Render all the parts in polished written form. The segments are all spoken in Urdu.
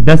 10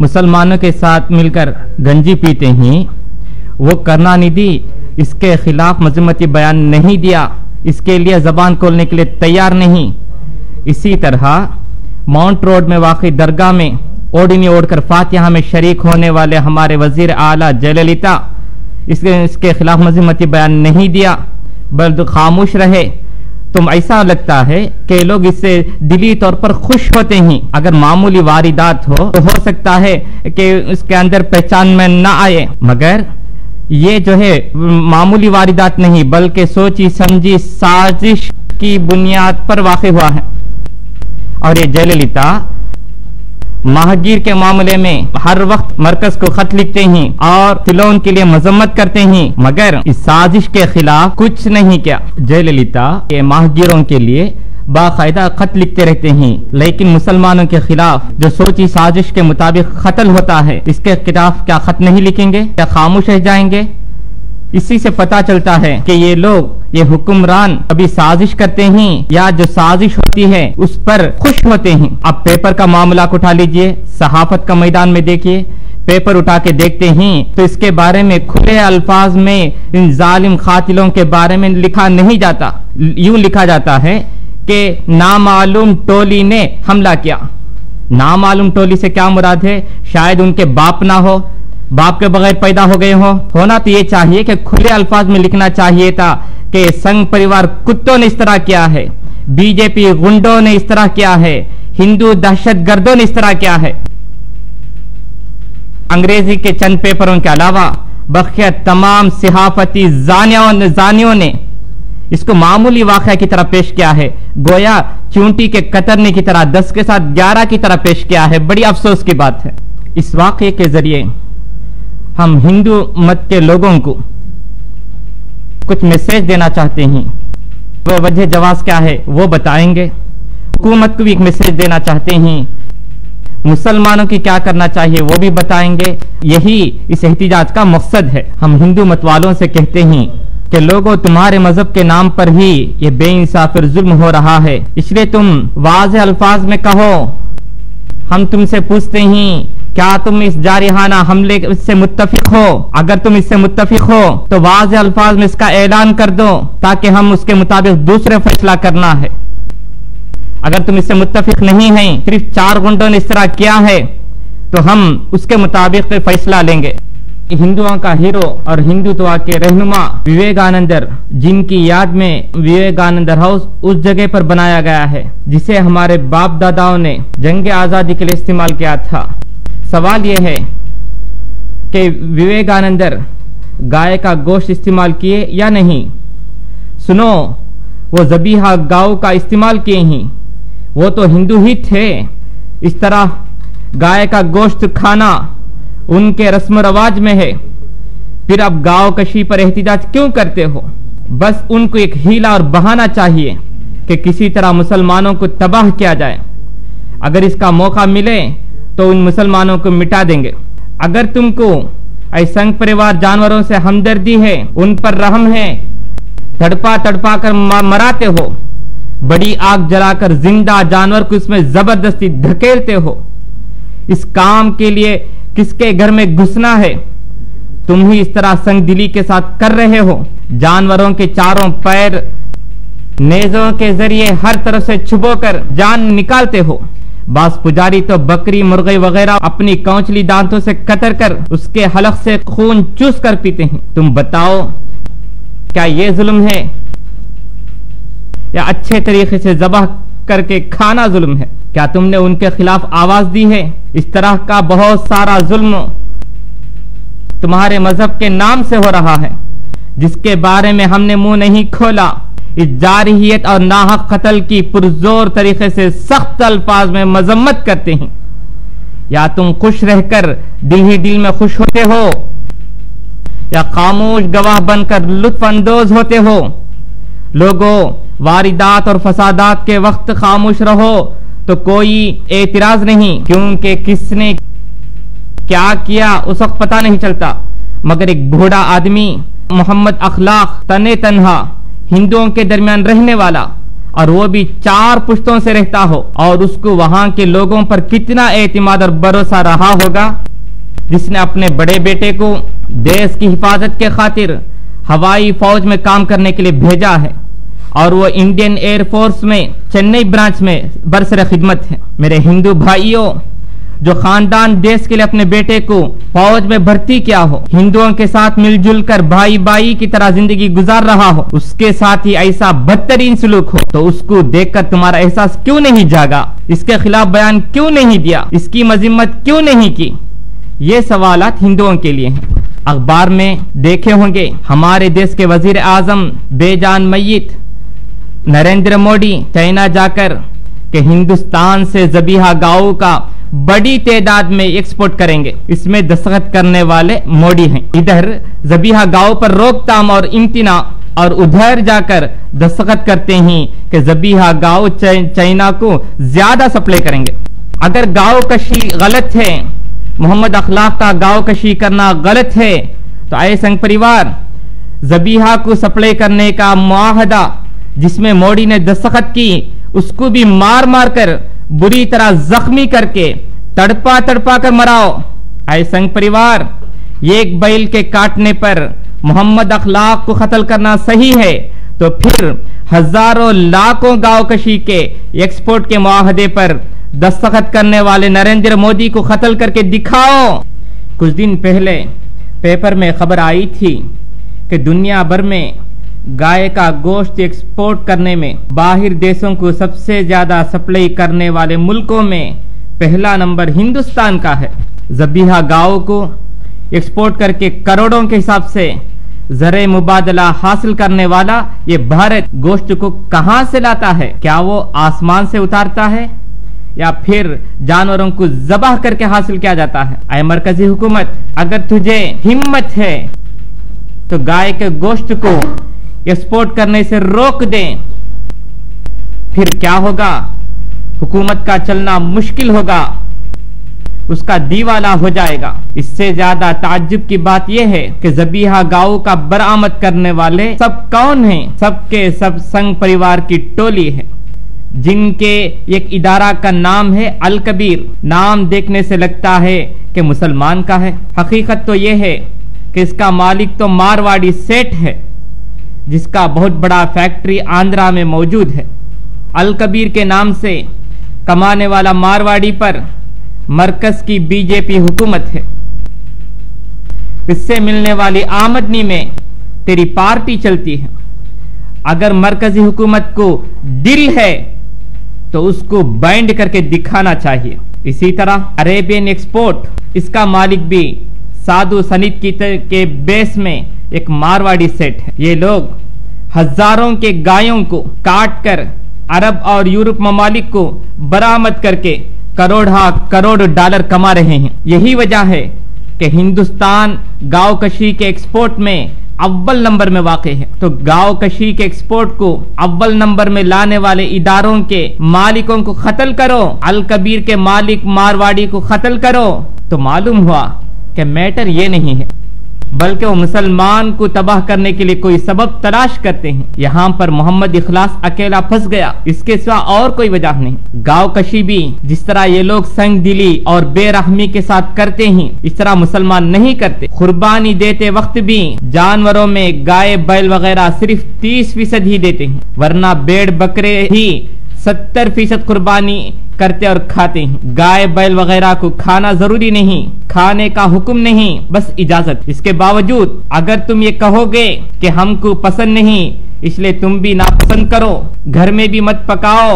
مسلمانوں کے ساتھ مل کر گنجی پیتے ہیں، وہ کرنانیدھی اس کے خلاف مذمتی بیان نہیں دیا، اس کے لیے زبان کھولنے کے لیے تیار نہیں۔ اسی طرح ماؤنٹ روڈ میں واقع درگاہ میں اوڑھنی اوڑھ کر فاتحہ میں شریک ہونے والے ہمارے وزیر اعلیٰ جے للیتا اس کے خلاف مذمتی بیان نہیں دیا بلکہ خاموش رہے۔ تم ایسا لگتا ہے کہ لوگ اس سے دلی طور پر خوش ہوتے ہیں۔ اگر معمولی واردات ہو تو ہو سکتا ہے کہ اس کے اندر پہچان میں نہ آئے، مگر یہ جو ہے معمولی واردات نہیں بلکہ سوچی سمجھی سازش کی بنیاد پر واقع ہوا ہے۔ اور یہ جے للیتا ماہگیر کے معاملے میں ہر وقت مرکز کو خط لکھتے ہیں اور سلون کے لیے مذمت کرتے ہیں، مگر اس سازش کے خلاف کچھ نہیں کیا۔ جے للیتا یہ ماہگیروں کے لیے باقاعدہ خط لکھتے رہتے ہیں، لیکن مسلمانوں کے خلاف جو سوچی سازش کے مطابق قتل ہوتا ہے اس کے خلاف کیا خط نہیں لکھیں گے؟ کیا خاموش رہ جائیں گے؟ اسی سے پتا چلتا ہے کہ یہ لوگ، یہ حکمران کبھی سازش کرتے ہیں یا جو سازش ہوتی ہے اس پر خوش ہوتے ہیں۔ اب پیپر کا معاملہ اٹھا لیجئے، صحافت کا میدان میں دیکھیے، پیپر اٹھا کے دیکھتے ہیں تو اس کے بارے میں کھلے الفاظ میں ان ظالم قاتلوں کے بارے میں لکھا نہیں جاتا، یوں لکھا جاتا ہے کہ نامعلوم ٹولی نے حملہ کیا۔ نامعلوم ٹولی سے کیا مراد ہے؟ شاید ان کے باپ نہ ہو، باپ کے بغیر پیدا ہو گئے ہو۔ ہونا تو یہ چاہیے کہ کھلے الفاظ میں لکھنا چاہیے تھا کہ سنگھ پریوار کتوں نے اس طرح کیا ہے، بی جے پی گنڈوں نے اس طرح کیا ہے، ہندو دہشت گردوں نے اس طرح کیا ہے۔ انگریزی کے چند پیپروں کے علاوہ بقیہ تمام صحافتی زانیوں نے اس کو معمولی واقعہ کی طرح پیش کیا ہے، گویا چونٹی کے کترنے کی طرح 10 کے ساتھ 11 کی طرح پیش کیا ہے۔ بڑی افسوس کی بات ہے۔ اس واقعے کے ذریعے ہم ہندو مت کے لوگوں کو کچھ میسج دینا چاہتے ہیں، وہ وجہ جواز کیا ہے وہ بتائیں گے۔ حکومت کو بھی ایک میسج دینا چاہتے ہیں، مسلمانوں کی کیا کرنا چاہیے وہ بھی بتائیں گے۔ یہی اس احتجاج کا مقصد ہے۔ ہم ہندو مت والوں سے کہتے ہیں کہ لوگوں، تمہارے مذہب کے نام پر ہی یہ بے انصافی اور ظلم ہو رہا ہے، اس لیے تم واضح الفاظ میں کہو۔ ہم تم سے پوچھتے ہیں کیا تم اس جارحانہ حملے سے متفق ہو؟ اگر تم اس سے متفق ہو تو واضح الفاظ میں اس کا اعلان کر دو تاکہ ہم اس کے مطابق دوسرے فیصلہ کرنا ہے۔ اگر تم اس سے متفق نہیں ہیں، صرف 4 گنڈوں نے اس طرح کیا ہے تو ہم اس کے مطابق فیصلہ لیں گے۔ ہندوؤں کا ہیرو اور ہندوتوا کے رہنما وویکانندر، جن کی یاد میں وویکانندر ہاؤس اس جگہ پر بنایا گیا ہے جسے ہمارے باپ داداؤں نے جنگ آزادی کے لیے استعمال کیا تھا۔ سوال یہ ہے کہ وویکانندر گائے کا گوشت استعمال کیے یا نہیں؟ سنو، وہ ذبیحہ گاؤں کا استعمال کیے ہیں، وہ تو ہندو ہی تھے۔ اس طرح گائے کا گوشت کھانا ان کے رسم و رواج میں ہے، پھر اب گاؤں کشی پر احتجاج کیوں کرتے ہو؟ بس ان کو ایک ہیلا اور بہانہ چاہیے کہ کسی طرح مسلمانوں کو تباہ کیا جائے۔ اگر اس کا موقع ملے تو ان مسلمانوں کو مٹا دیں گے۔ اگر تم کو اے سنگھ پریوار جانوروں سے ہمدردی ہے، ان پر رحم ہے، تڑپا تڑپا کر مراتے ہو، بڑی آگ جلا کر زندہ جانور کو اس میں زبردستی دھکیلتے ہو، اس کام کے لیے کس کے گھر میں گھسنا ہے؟ تم ہی اس طرح سنگ دلی کے ساتھ کر رہے ہو۔ جانوروں کے چاروں پیر نیزوں کے ذریعے ہر طرف سے چھپو کر جان نکالتے ہو۔ بعض پجاری تو بکری، مرغی وغیرہ اپنی کونچلی دانتوں سے کتر کر اس کے حلق سے خون چوس کر پیتے ہیں۔ تم بتاؤ، کیا یہ ظلم ہے یا اچھے طریقے سے ذبح کر کے کھانا ظلم ہے؟ کیا تم نے ان کے خلاف آواز دی ہے؟ اس طرح کا بہت سارا ظلم تمہارے مذہب کے نام سے ہو رہا ہے جس کے بارے میں ہم نے منہ نہیں کھولا۔ اس جارحیت اور ناحق قتل کی پرزور طریقے سے سخت الفاظ میں مذمت کرتے ہیں۔ یا تم خوش رہ کر دل ہی دل میں خوش ہوتے ہو یا خاموش گواہ بن کر لطف اندوز ہوتے ہو؟ لوگوں، واردات اور فسادات کے وقت خاموش رہو تو کوئی اعتراض نہیں، کیونکہ کس نے کیا کیا اس وقت پتہ نہیں چلتا، مگر ایک بوڑھا آدمی محمد اخلاق تنے تنہا ہندوؤں کے درمیان رہنے والا اور وہ بھی 4 پشتوں سے رہتا ہو, اور اس کو وہاں کے لوگوں پر کتنا اعتماد اور بھروسہ رہا ہوگا, جس نے اپنے بڑے بیٹے کو دیش کی حفاظت کے خاطر ہوائی فوج میں کام کرنے کے لیے بھیجا ہے, اور وہ انڈین ایئر فورس میں چنئی برانچ میں برسر خدمت ہے. میرے ہندو بھائیوں, جو خاندان دیش کے لیے اپنے بیٹے کو فوج میں بھرتی کیا ہو, ہندوؤں کے ساتھ مل جل کر بھائی بھائی کی طرح زندگی گزار رہا ہو, اس کے ساتھ ہی ایسا بدترین سلوک ہو, تو اس کو دیکھ کر تمہارا احساس کیوں نہیں جاگا؟ اس کے خلاف بیان کیوں نہیں دیا؟ اس کی مذمت کیوں نہیں کی؟ یہ سوالات ہندوؤں کے لیے ہیں. اخبار میں دیکھے ہوں گے, ہمارے دیش کے وزیر اعظم بے جان میت نریندر مودی چائنا جا کر کہ ہندوستان سے ذبیحہ گاؤں کا بڑی تعداد میں ایکسپورٹ کریں گے. اس میں دستخط کرنے والے مودی ہیں. ادھر ذبیحہ گاؤں پر روک تھام اور امتناع, اور ادھر جا کر دستخط کرتے ہیں کہ ذبیحہ گاؤں چائنا کو زیادہ سپلائی کریں گے. اگر گاؤں کشی غلط ہے, محمد اخلاق کا گاؤں کشی کرنا غلط ہے, تو اے سنگ پریوار, ذبیحہ کو سپلائی کرنے کا معاہدہ جس میں مودی نے دستخط کی, اس کو بھی مار مار کر بری طرح زخمی کر کے تڑپا تڑپا کر مراؤ. اے سنگ پریوار, ایک بیل کے کاٹنے پر محمد اخلاق کو قتل کرنا صحیح ہے, تو پھر ہزاروں لاکھوں گاؤں کشی کے ایکسپورٹ کے معاہدے پر دستخط کرنے والے نریندر مودی کو قتل کر کے دکھاؤ. کچھ دن پہلے پیپر میں خبر آئی تھی کہ دنیا بھر میں گائے کا گوشت ایکسپورٹ کرنے میں باہر دیشوں کو سب سے زیادہ سپلائی کرنے والے ملکوں میں پہلا نمبر ہندوستان کا ہے. ذبیحہ گاؤں کو ایکسپورٹ کر کے کروڑوں کے حساب سے زرعی مبادلہ حاصل کرنے والا یہ بھارت گوشت کو کہاں سے لاتا ہے؟ کیا وہ آسمان سے اتارتا ہے یا پھر جانوروں کو ذبح کر کے حاصل کیا جاتا ہے؟ اے مرکزی حکومت, اگر تجھے ہمت ہے تو گائے کے گوشت کو ایکسپورٹ کرنے سے روک دیں. پھر کیا ہوگا؟ حکومت کا چلنا مشکل ہوگا, اس کا دیوالا ہو جائے گا. اس سے زیادہ تعجب کی بات یہ ہے کہ ذبیحہ گاؤں کا برآمد کرنے والے سب کون ہیں؟ سب کے سب سنگ پریوار کی ٹولی ہے, جن کے ایک ادارہ کا نام ہے الکبیر. نام دیکھنے سے لگتا ہے کہ مسلمان کا ہے, حقیقت تو یہ ہے کہ اس کا مالک تو مارواڑی سیٹ ہے, جس کا بہت بڑا فیکٹری آندھرا میں موجود ہے. الکبیر کے نام سے کمانے والا مارواڑی پر مرکز کی بی جے پی حکومت ہے. اس سے ملنے والی آمدنی میں تیری پارٹی چلتی ہے. اگر مرکزی حکومت کو دل ہے تو اس کو بائنڈ کر کے دکھانا چاہیے. اسی طرح عربین ایکسپورٹ, اس کا مالک بھی سادھو سنیت کے بیس میں ایک مارواڑی سیٹ ہے. یہ لوگ ہزاروں کے گایوں کو کاٹ کر عرب اور یورپ ممالک کو برآمد کر کے کروڑ ڈالر کما رہے ہیں. یہی وجہ ہے کہ ہندوستان گاؤں کشی کے ایکسپورٹ میں اول نمبر میں واقع ہے. تو گاؤں کشی کے ایکسپورٹ کو اول نمبر میں لانے والے اداروں کے مالکوں کو قتل کرو, الکبیر کے مالک مارواڑی کو قتل کرو, تو معلوم ہوا کہ میٹر یہ نہیں ہے, بلکہ وہ مسلمان کو تباہ کرنے کے لیے کوئی سبب تلاش کرتے ہیں. یہاں پر محمد اخلاص اکیلا پھنس گیا, اس کے سوا اور کوئی وجہ نہیں. گاؤں کشی بھی جس طرح یہ لوگ سنگ دلی اور بے رحمی کے ساتھ کرتے ہیں, اس طرح مسلمان نہیں کرتے. قربانی دیتے وقت بھی جانوروں میں گائے بیل وغیرہ صرف 30% ہی دیتے ہیں, ورنہ بیڑ بکرے ہی 70% قربانی کرتے اور کھاتے ہیں. گائے بیل وغیرہ کو کھانا ضروری نہیں, کھانے کا حکم نہیں, بس اجازت. اس کے باوجود اگر تم یہ کہو گے کہ ہم کو پسند نہیں اس لیے تم بھی ناپسند کرو, گھر میں بھی مت پکاؤ,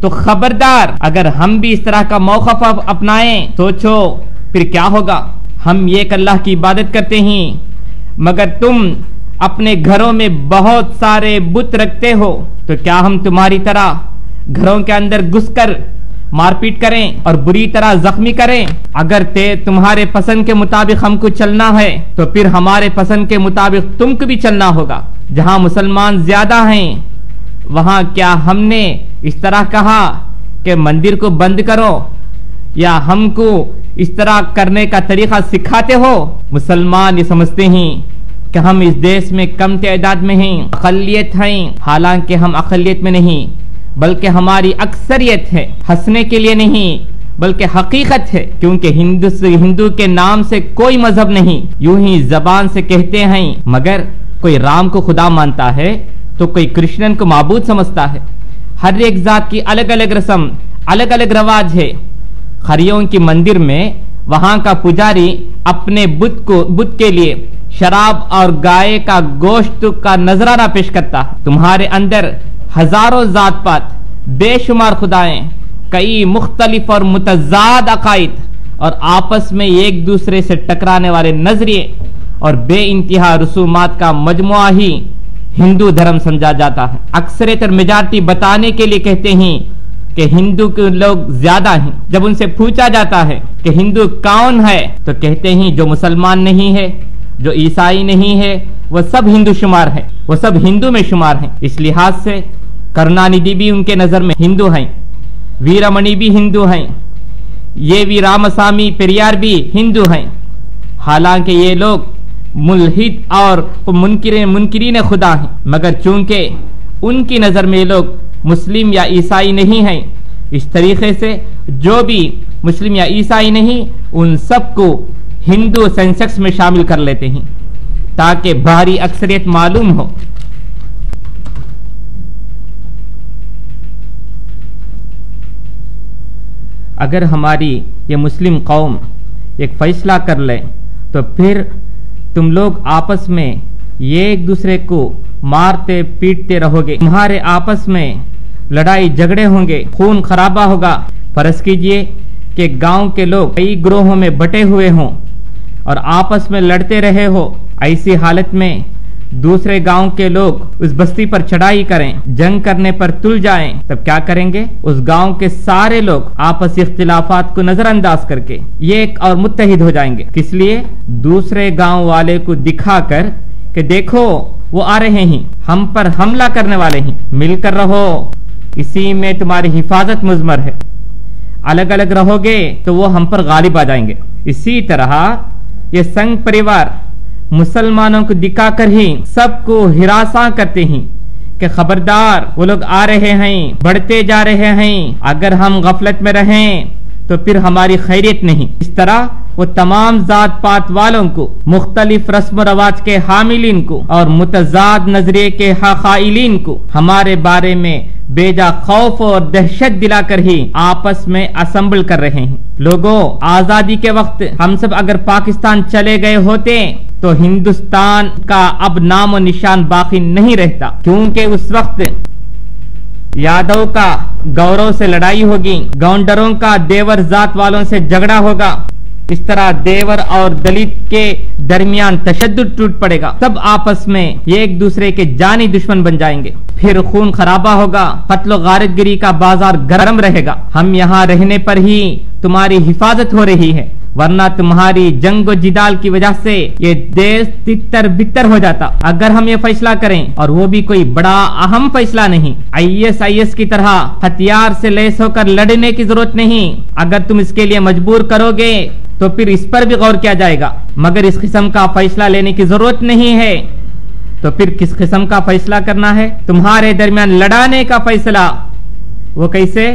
تو خبردار اگر ہم بھی اس طرح کا موقف اپنائیں, سوچو پھر کیا ہوگا. ہم ایک اللہ کی عبادت کرتے ہیں, مگر تم اپنے گھروں میں بہت سارے بت رکھتے ہو, تو کیا ہم تمہاری طرح گھروں کے اندر گھس کر مار پیٹ کریں اور بری طرح زخمی کریں؟ اگر تمہارے پسند کے مطابق ہم کو چلنا ہے تو پھر ہمارے پسند کے مطابق تم کو بھی چلنا ہوگا. جہاں مسلمان زیادہ ہیں وہاں کیا ہم نے اس طرح کہا کہ مندر کو بند کرو, یا ہم کو اس طرح کرنے کا طریقہ سکھاتے ہو؟ مسلمان یہ سمجھتے ہیں کہ ہم اس دیش میں کم تعداد میں ہیں, اقلیت ہیں, حالانکہ ہم اقلیت میں نہیں, بلکہ ہماری اکثریت ہے، ہنسنے کے لیے نہیں بلکہ حقیقت ہے، کیونکہ ہندو کے نام سے کوئی مذہب نہیں، یوں ہی زبان سے کہتے ہیں، مگر کوئی رام کو خدا مانتا ہے تو کوئی کرشنن کو معبود سمجھتا ہے۔ ہر ایک ذات کی الگ الگ رسم، الگ الگ رواج ہے۔ خریوں کی مندر میں وہاں کا پجاری اپنے بت کے لیے شراب اور گائے کا گوشت کا نذرانہ پیش کرتا ہے۔ تمہارے اندر ہزاروں ذات پات، بے شمار خدائیں، کئی مختلف اور متضاد عقائد اور آپس میں ایک دوسرے سے ٹکرانے والے نظریے اور بے انتہا رسومات کا مجموعہ ہی ہندو دھرم سمجھا جاتا ہے۔ اکثریت اور میجارٹی بتانے کے لیے کہتے ہیں کہ ہندو کے لوگ زیادہ ہیں۔ جب ان سے پوچھا جاتا ہے کہ ہندو کون ہے تو کہتے ہیں جو مسلمان نہیں ہے، جو عیسائی نہیں ہے، وہ سب ہندو شمار ہے، وہ سب ہندو میں شمار ہیں۔ اس لحاظ سے کرناندھی بھی ان کے نظر میں ہندو ہیں، ویرمنی بھی ہندو ہیں، یہ وی رامسوامی پیریار بھی ہندو ہیں، حالانکہ یہ لوگ ملحد اور منکرین خدا ہیں، مگر چونکہ ان کی نظر میں یہ لوگ مسلم یا عیسائی نہیں ہیں، اس طریقے سے جو بھی مسلم یا عیسائی نہیں ان سب کو ہندو سینسکس میں شامل کر لیتے ہیں تاکہ بھاری اکثریت معلوم ہو۔ اگر ہماری یہ مسلم قوم ایک فیصلہ کر لے تو پھر تم لوگ آپس میں ایک دوسرے کو مارتے پیٹتے رہو گے، تمہارے آپس میں لڑائی جھگڑے ہوں گے، خون خرابہ ہوگا۔ فرض کیجئے کہ گاؤں کے لوگ کئی گروہوں میں بٹے ہوئے ہوں اور آپس میں لڑتے رہے ہو، ایسی حالت میں دوسرے گاؤں کے لوگ اس بستی پر چڑھائی کریں، جنگ کرنے پر تل جائیں، تب کیا کریں گے؟ اس گاؤں کے سارے لوگ آپسی اختلافات کو نظر انداز کر کے ایک اور متحد ہو جائیں گے۔ کس لیے؟ دوسرے گاؤں والے کو دکھا کر کہ دیکھو وہ آ رہے ہیں، ہم پر حملہ کرنے والے ہیں، مل کر رہو، اسی میں تمہاری حفاظت مضمر ہے۔ الگ الگ رہو گے تو وہ ہم پر غالب آ جائیں گے۔ اسی طرح یہ سنگ پریوار مسلمانوں کو دکھا کر ہی سب کو ہراساں کرتے ہیں کہ خبردار وہ لوگ آ رہے ہیں، بڑھتے جا رہے ہیں، اگر ہم غفلت میں رہیں تو پھر ہماری خیریت نہیں۔ اس طرح وہ تمام ذات پات والوں کو، مختلف رسم و رواج کے حاملین کو اور متضاد نظریے کے قائلین کو ہمارے بارے میں بیجا خوف اور دہشت دلا کر ہی آپس میں اسمبل کر رہے ہیں۔ لوگوں، آزادی کے وقت ہم سب اگر پاکستان چلے گئے ہوتے تو ہندوستان کا اب نام و نشان باقی نہیں رہتا، کیونکہ اس وقت یادو کا گورو سے لڑائی ہوگی، گونڈروں کا دیور ذات والوں سے جھگڑا ہوگا، اس طرح دیور اور دلت کے درمیان تشدد ٹوٹ پڑے گا، سب آپس میں ایک دوسرے کے جانی دشمن بن جائیں گے، پھر خون خرابہ ہوگا، قتل و غارت گری کا بازار گرم رہے گا۔ ہم یہاں رہنے پر ہی تمہاری حفاظت ہو رہی ہے، ورنہ تمہاری جنگ و جدال کی وجہ سے یہ دیش تتر بتر ہو جاتا۔ اگر ہم یہ فیصلہ کریں، اور وہ بھی کوئی بڑا اہم فیصلہ نہیں، IS کی طرح ہتھیار سے لیس ہو کر لڑنے کی ضرورت نہیں، اگر تم اس کے لیے مجبور کرو گے تو پھر اس پر بھی غور کیا جائے گا، مگر اس قسم کا فیصلہ لینے کی ضرورت نہیں ہے تو پھر کس قسم کا فیصلہ کرنا ہے؟ تمہارے درمیان لڑانے کا فیصلہ، وہ کیسے؟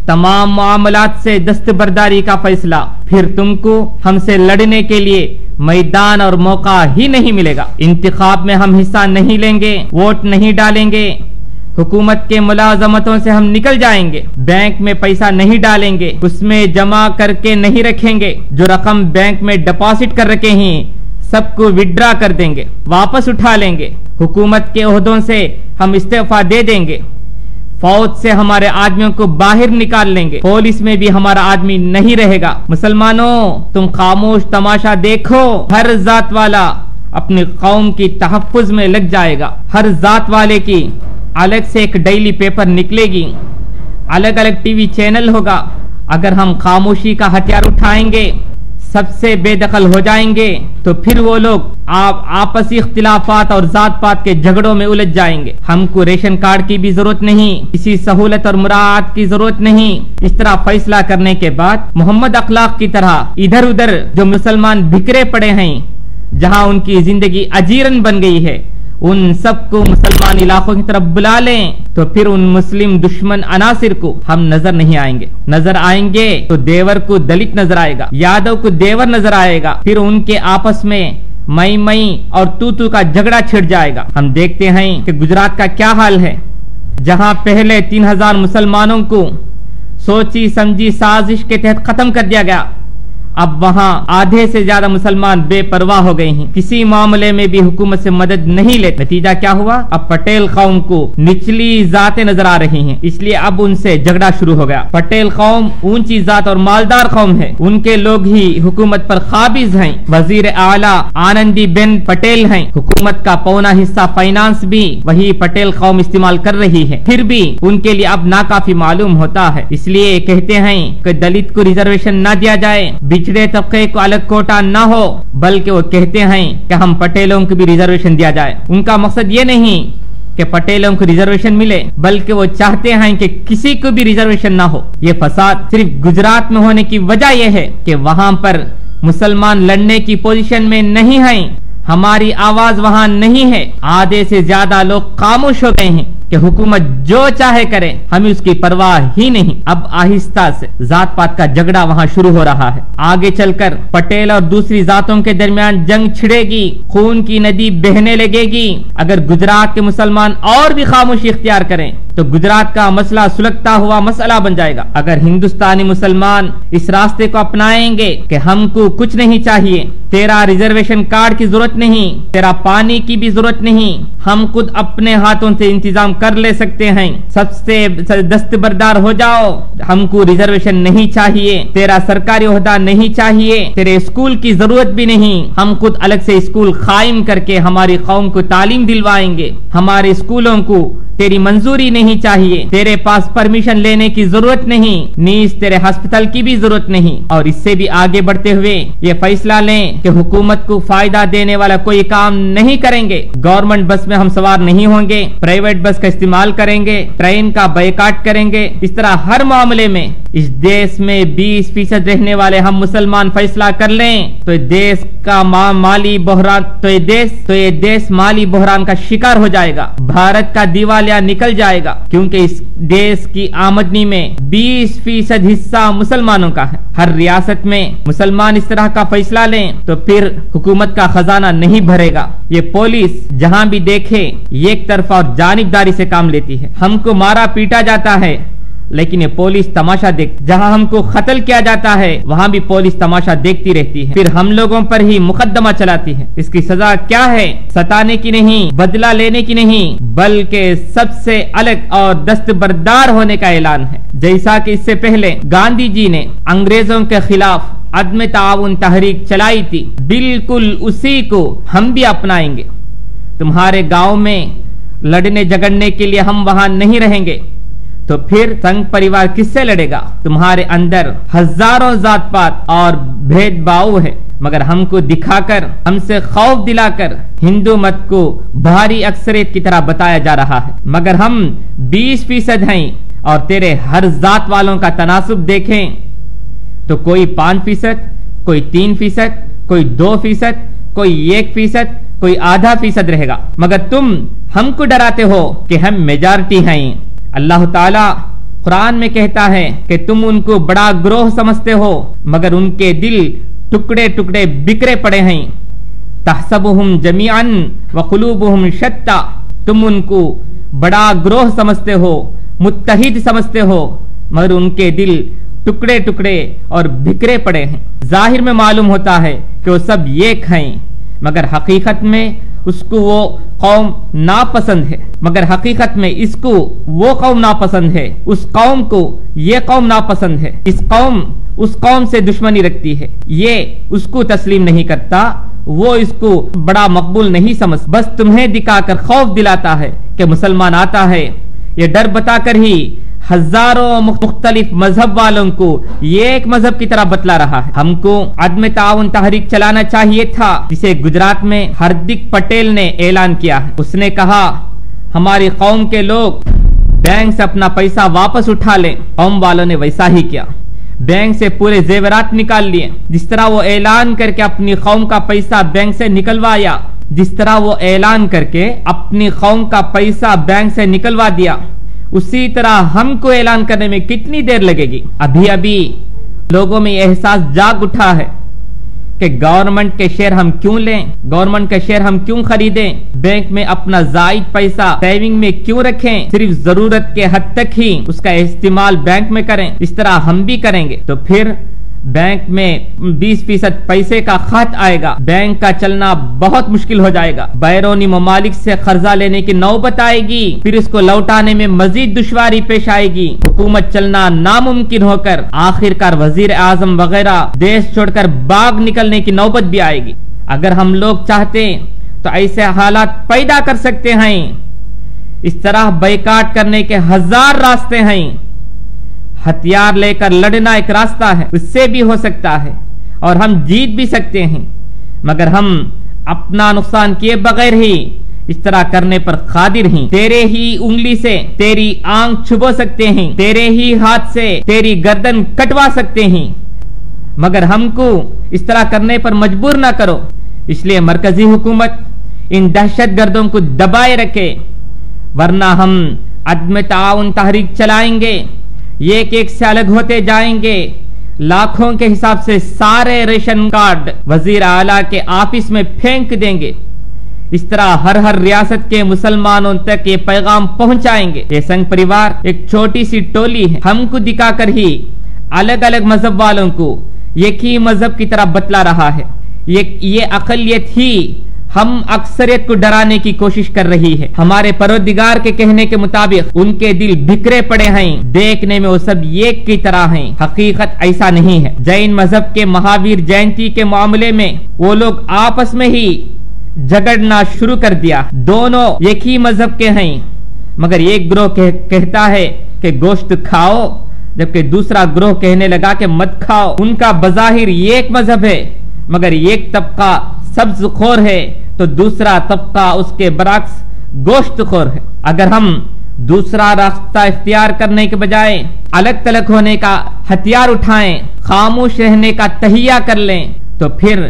تمام معاملات سے دستبرداری کا فیصلہ، پھر تم کو ہم سے لڑنے کے لیے میدان اور موقع ہی نہیں ملے گا۔ انتخاب میں ہم حصہ نہیں لیں گے، ووٹ نہیں ڈالیں گے، حکومت کے ملازمتوں سے ہم نکل جائیں گے، بینک میں پیسہ نہیں ڈالیں گے، اس میں جمع کر کے نہیں رکھیں گے، جو رقم بینک میں ڈپازٹ کر رکھے ہیں سب کو وڈرا کر دیں گے، واپس اٹھا لیں گے، حکومت کے عہدوں سے ہم استعفیٰ دے دیں گے، فوج سے ہمارے آدمیوں کو باہر نکال لیں گے، پولیس میں بھی ہمارا آدمی نہیں رہے گا۔ مسلمانوں، تم خاموش تماشا دیکھو، ہر ذات والا اپنی قوم کی تحفظ میں لگ جائے گا، ہر ذات والے کی الگ سے ایک ڈیلی پیپر نکلے گی، الگ الگ ٹی وی چینل ہوگا۔ اگر ہم خاموشی کا ہتھیار اٹھائیں گے، سب سے بے دخل ہو جائیں گے تو پھر وہ لوگ آپسی اختلافات اور ذات پات کے جھگڑوں میں الجھ جائیں گے۔ ہم کو ریشن کارڈ کی بھی ضرورت نہیں، کسی سہولت اور مراعات کی ضرورت نہیں۔ اس طرح فیصلہ کرنے کے بعد محمد اخلاق کی طرح ادھر ادھر جو مسلمان بکھرے پڑے ہیں، جہاں ان کی زندگی اجیرن بن گئی ہے، ان سب کو مسلمان علاقوں کی طرف بلا لیں تو پھر ان مسلم دشمن عناصر کو ہم نظر نہیں آئیں گے. نظر آئیں گے تو دیور کو دلت نظر آئے گا, یادو کو دیور نظر آئے گا, پھر ان کے آپس میں مئی اور تو کا جھگڑا چھڑ جائے گا. ہم دیکھتے ہیں کہ گجرات کا کیا حال ہے, جہاں پہلے 3000 مسلمانوں کو سوچی سمجھی سازش کے تحت ختم کر دیا گیا, اب وہاں آدھے سے زیادہ مسلمان بے پرواہ ہو گئے ہیں, کسی معاملے میں بھی حکومت سے مدد نہیں لیتے. نتیجہ کیا ہوا, اب پٹیل قوم کو نچلی ذاتیں نظر آ رہی ہیں, اس لیے اب ان سے جھگڑا شروع ہو گیا. پٹیل قوم اونچی ذات اور مالدار قوم ہے, ان کے لوگ ہی حکومت پر قابض ہیں. وزیر اعلیٰ آنندی بین پٹیل ہیں, حکومت کا پونا حصہ فائنانس بھی وہی پٹیل قوم استعمال کر رہی ہے, پھر بھی ان کے لیے اب ناکافی معلوم ہوتا ہے. اس لیے کہتے ہیں کہ دلت کو ریزرویشن نہ دیا جائے, پچھڑے طبقے کو الگ کوٹا نہ ہو, بلکہ وہ کہتے ہیں کہ ہم پٹیلوں کو بھی ریزرویشن دیا جائے. ان کا مقصد یہ نہیں کہ پٹیلوں کو ریزرویشن ملے, بلکہ وہ چاہتے ہیں کہ کسی کو بھی ریزرویشن نہ ہو. یہ فساد صرف گجرات میں ہونے کی وجہ یہ ہے کہ وہاں پر مسلمان لڑنے کی پوزیشن میں نہیں ہیں, ہماری آواز وہاں نہیں ہے. آدھے سے زیادہ لوگ خاموش ہو گئے ہیں کہ حکومت جو چاہے کرے, ہمیں اس کی پرواہ ہی نہیں. اب آہستہ سے ذات پات کا جھگڑا وہاں شروع ہو رہا ہے. آگے چل کر پٹیل اور دوسری ذاتوں کے درمیان جنگ چھڑے گی, خون کی ندی بہنے لگے گی. اگر گجرات کے مسلمان اور بھی خاموشی اختیار کریں تو گجرات کا مسئلہ سلگتا ہوا مسئلہ بن جائے گا. اگر ہندوستانی مسلمان اس راستے کو اپنائیں گے کہ ہم کو کچھ نہیں چاہیے, تیرا ریزرویشن کارڈ کی ضرورت نہیں, تیرا پانی کی بھی ضرورت نہیں, ہم خود اپنے ہاتھوں سے انتظام کر لے سکتے ہیں, سب سے دستبردار ہو جاؤ, ہم کو ریزرویشن نہیں چاہیے, تیرا سرکاری عہدہ نہیں چاہیے, تیرے اسکول کی ضرورت بھی نہیں, ہم خود الگ سے اسکول قائم کر کے ہماری قوم کو تعلیم دلوائیں گے, ہمارے اسکولوں کو تیری منظوری نہیں چاہیے, تیرے پاس پرمیشن لینے کی ضرورت نہیں, نیز تیرے ہسپتال کی بھی ضرورت نہیں. اور اس سے بھی آگے بڑھتے ہوئے یہ فیصلہ لیں کہ حکومت کو فائدہ دینے والا کوئی کام نہیں کریں گے, گورنمنٹ بس میں ہم سوار نہیں ہوں گے, پرائیویٹ بس کا استعمال کریں گے, ٹرین کا بائیکاٹ کریں گے. اس طرح ہر معاملے میں اس دیش میں 20% رہنے والے ہم مسلمان فیصلہ کر لیں تو دیش کا مالی بحران یہ دیش مالی بحران کا شکار ہو جائے گا, بھارت کا دیوالیہ نکل جائے گا, کیونکہ اس دیش کی آمدنی میں 20% حصہ مسلمانوں کا ہے. ہر ریاست میں مسلمان اس طرح کا فیصلہ لیں تو پھر حکومت کا خزانہ نہیں بھرے گا. یہ پولیس جہاں بھی دیکھے ایک طرفہ اور جانبداری سے کام لیتی ہے. ہم کو مارا پیٹا جاتا ہے لیکن یہ پولیس تماشا دیکھ, جہاں ہم کو قتل کیا جاتا ہے وہاں بھی پولیس تماشا دیکھتی رہتی ہے, پھر ہم لوگوں پر ہی مقدمہ چلاتی ہے. اس کی سزا کیا ہے؟ ستانے کی نہیں, بدلہ لینے کی نہیں, بلکہ سب سے الگ اور دستبردار ہونے کا اعلان ہے. جیسا کہ اس سے پہلے گاندھی جی نے انگریزوں کے خلاف عدم تعاون تحریک چلائی تھی, بالکل اسی کو ہم بھی اپنائیں گے. تمہارے گاؤں میں لڑنے جھگڑنے کے لیے ہم وہاں نہیں رہیں گے تو پھر سنگ پریوار کس سے لڑے گا؟ تمہارے اندر ہزاروں ذات پات اور بھید بھاؤ ہے, مگر ہم کو دکھا کر, ہم سے خوف دلا کر ہندو مت کو بھاری اکثریت کی طرح بتایا جا رہا ہے. مگر ہم 20% ہیں اور تیرے ہر ذات والوں کا تناسب دیکھیں تو کوئی 5%, کوئی 3%, کوئی 2%, کوئی 1%, کوئی آدھا فیصد رہے گا. مگر تم ہم کو ڈراتے ہو کہ ہم میجارٹی ہیں. اللہ تعالیٰ قرآن میں کہتا ہے کہ تم ان کو بڑا گروہ سمجھتے ہو مگر ان کے دل ٹکڑے ٹکڑے بکھرے پڑے ہیں. تحسبهم جميعا وقلوبهم شتى, تم ان کو بڑا گروہ سمجھتے ہو, متحد سمجھتے ہو, مگر ان کے دل ٹکڑے ٹکڑے اور بکھرے پڑے ہیں. ظاہر میں معلوم ہوتا ہے کہ وہ سب ایک ہیں, مگر حقیقت میں اس کو وہ قوم ناپسند ہے. مگر حقیقت میں اس کو وہ قوم ناپسند ہے, اس قوم کو یہ قوم ناپسند ہے. اس قوم سے دشمنی رکھتی ہے, یہ اس کو تسلیم نہیں کرتا, وہ اس کو بڑا مقبول نہیں سمجھ, بس تمہیں دکھا کر خوف دلاتا ہے کہ مسلمان آتا ہے. یہ ڈر بتا کر ہی ہزاروں مختلف مذہب والوں کو یہ ایک مذہب کی طرح بتلا رہا ہے. ہم کو عدم تعاون تحریک چلانا چاہیے تھا, جسے گجرات میں ہردک پٹیل نے اعلان کیا ہے. اس نے کہا ہماری قوم کے لوگ بینک سے اپنا پیسہ واپس اٹھا لیں. قوم والوں نے ویسا ہی کیا, بینک سے پورے زیورات نکال لیے. جس طرح وہ اعلان کر کے اپنی قوم کا پیسہ بینک سے نکلوایا, جس طرح وہ اعلان کر کے اپنی قوم کا پیسہ بینک سے نکلوا دیا، اسی طرح ہم کو اعلان کرنے میں کتنی دیر لگے گی؟ ابھی ابھی لوگوں میں احساس جاگ اٹھا ہے کہ گورنمنٹ کے شیئر ہم کیوں لیں، گورنمنٹ کے شیئر ہم کیوں خریدیں، بینک میں اپنا زائد پیسہ سیونگ میں کیوں رکھیں، صرف ضرورت کے حد تک ہی اس کا استعمال بینک میں کریں، اس طرح ہم بھی کریں گے تو پھر بینک میں 20% پیسے کا خط آئے گا، بینک کا چلنا بہت مشکل ہو جائے گا، بیرونی ممالک سے قرضہ لینے کی نوبت آئے گی، پھر اس کو لوٹانے میں مزید دشواری پیش آئے گی، حکومت چلنا ناممکن ہو کر آخر کار وزیر اعظم وغیرہ دیش چھوڑ کر باغ نکلنے کی نوبت بھی آئے گی۔ اگر ہم لوگ چاہتے تو ایسے حالات پیدا کر سکتے ہیں، اس طرح بائیکاٹ کرنے کے 1000 راستے ہیں، ہتھیار لے کر لڑنا ایک راستہ ہے، اس سے بھی ہو سکتا ہے اور ہم جیت بھی سکتے ہیں، مگر ہم اپنا نقصان کیے بغیر ہی اس طرح کرنے پر قادر ہیں۔ تیرے ہی انگلی سے تیری آنکھ چھپو سکتے ہیں، تیرے ہی ہاتھ سے تیری گردن کٹوا سکتے ہیں، مگر ہم کو اس طرح کرنے پر مجبور نہ کرو۔ اس لیے مرکزی حکومت ان دہشت گردوں کو دبائے رکھے، ورنہ ہم عدم تعاون تحریک چلائیں گے، ایک ایک سے الگ ہوتے جائیں گے، لاکھوں کے حساب سے سارے ریشن کارڈ وزیر اعلیٰ کے آفس میں پھینک دیں گے۔ اس طرح ہر ریاست کے مسلمانوں تک یہ پیغام پہنچائیں گے۔ یہ سنگ پریوار ایک چھوٹی سی ٹولی ہے، ہم کو دکھا کر ہی الگ الگ مذہب والوں کو ایک ہی مذہب کی طرح بتلا رہا ہے۔ یہ اقلیت ہی ہم اکثریت کو ڈرانے کی کوشش کر رہی ہے۔ ہمارے پروردگار کے کہنے کے مطابق ان کے دل بکھرے پڑے ہیں، دیکھنے میں وہ سب ایک کی طرح ہیں، حقیقت ایسا نہیں ہے۔ جین مذہب کے مہاویر جینتی کے معاملے میں وہ لوگ آپس میں ہی جھگڑنا شروع کر دیا۔ دونوں ایک ہی مذہب کے ہیں، مگر ایک گروہ کہتا ہے کہ گوشت کھاؤ، جبکہ دوسرا گروہ کہنے لگا کہ مت کھاؤ۔ ان کا بظاہر ایک مذہب ہے، مگر ایک طبقہ سبز خور ہے تو دوسرا طبقہ اس کے برعکس گوشت خور ہے۔ اگر ہم دوسرا راستہ اختیار کرنے کے بجائے الگ تلگ ہونے کا ہتھیار اٹھائیں، خاموش رہنے کا تہیہ کر لیں، تو پھر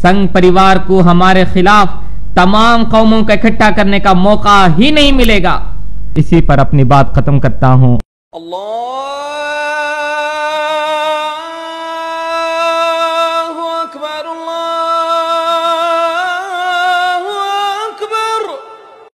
سنگ پریوار کو ہمارے خلاف تمام قوموں کا اکٹھا کرنے کا موقع ہی نہیں ملے گا۔ اسی پر اپنی بات ختم کرتا ہوں۔ اللہ